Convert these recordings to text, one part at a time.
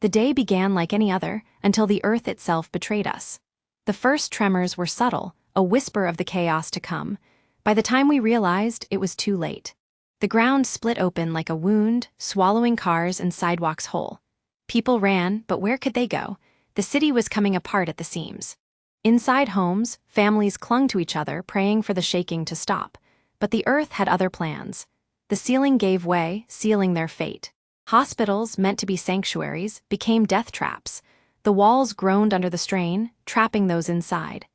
The day began like any other, until the earth itself betrayed us. The first tremors were subtle, a whisper of the chaos to come. By the time we realized, it was too late. The ground split open like a wound, swallowing cars and sidewalks whole. People ran, but where could they go? The city was coming apart at the seams. Inside homes, families clung to each other, praying for the shaking to stop. But the earth had other plans. The ceiling gave way, sealing their fate. Hospitals, meant to be sanctuaries, became death traps. The walls groaned under the strain, trapping those inside.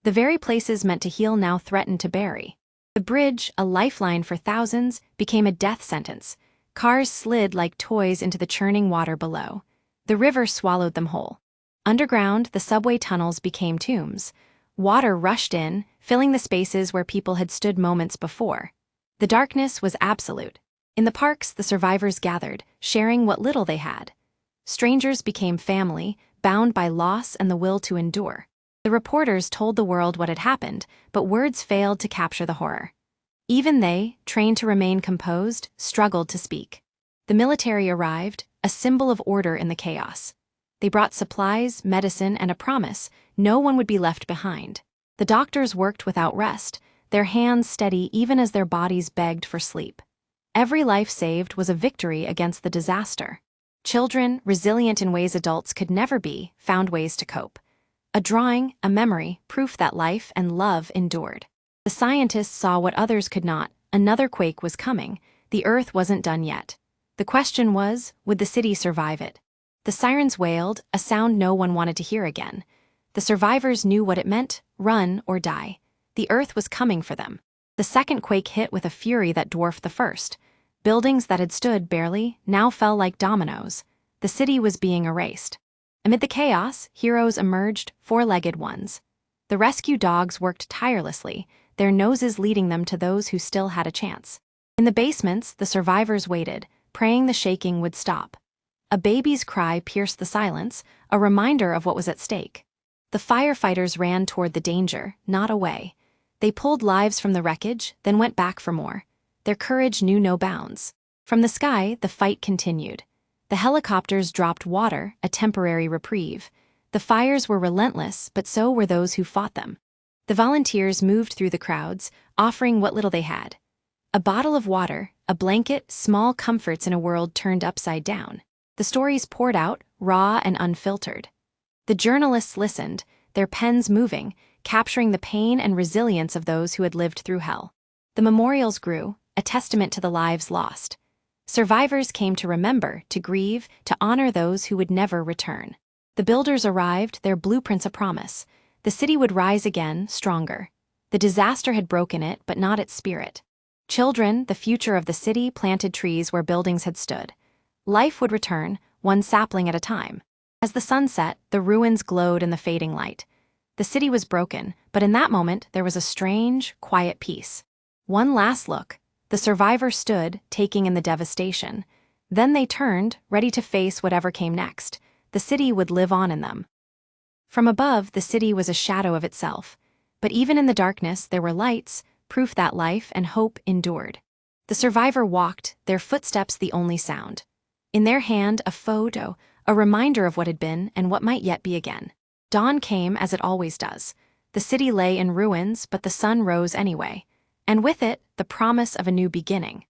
The very places meant to heal now threatened to bury. The bridge, a lifeline for thousands, became a death sentence. Cars slid like toys into the churning water below. The river swallowed them whole. Underground, the subway tunnels became tombs. Water rushed in, filling the spaces where people had stood moments before. The darkness was absolute. In the parks, the survivors gathered, sharing what little they had. Strangers became family, bound by loss and the will to endure. The reporters told the world what had happened, but words failed to capture the horror. Even they, trained to remain composed, struggled to speak. The military arrived, a symbol of order in the chaos. They brought supplies, medicine, and a promise: no one would be left behind. The doctors worked without rest, their hands steady even as their bodies begged for sleep. Every life saved was a victory against the disaster. Children, resilient in ways adults could never be, found ways to cope. A drawing, a memory, proof that life and love endured. The scientists saw what others could not. Another quake was coming. The earth wasn't done yet. The question was, would the city survive it? The sirens wailed, a sound no one wanted to hear again. The survivors knew what it meant: run or die. The earth was coming for them. The second quake hit with a fury that dwarfed the first. Buildings that had stood barely now fell like dominoes. The city was being erased. Amid the chaos, heroes emerged, four-legged ones. The rescue dogs worked tirelessly, their noses leading them to those who still had a chance. In the basements, the survivors waited, praying the shaking would stop. A baby's cry pierced the silence, a reminder of what was at stake. The firefighters ran toward the danger, not away. They pulled lives from the wreckage, then went back for more. Their courage knew no bounds. From the sky, the fight continued. The helicopters dropped water, a temporary reprieve. The fires were relentless, but so were those who fought them. The volunteers moved through the crowds, offering what little they had. A bottle of water, a blanket, small comforts in a world turned upside down. The stories poured out, raw and unfiltered. The journalists listened, their pens moving, capturing the pain and resilience of those who had lived through hell. The memorials grew, a testament to the lives lost. Survivors came to remember, to grieve, to honor those who would never return. The builders arrived, their blueprints a promise. The city would rise again, stronger. The disaster had broken it, but not its spirit. Children, the future of the city, planted trees where buildings had stood. Life would return, one sapling at a time. As the sun set, the ruins glowed in the fading light. The city was broken, but in that moment there was a strange, quiet peace. One last look. The survivors stood, taking in the devastation. Then they turned, ready to face whatever came next. The city would live on in them. From above, the city was a shadow of itself. But even in the darkness, there were lights, proof that life and hope endured. The survivor walked, their footsteps the only sound. In their hand, a photo, a reminder of what had been and what might yet be again. Dawn came as it always does. The city lay in ruins, but the sun rose anyway. And with it, the promise of a new beginning.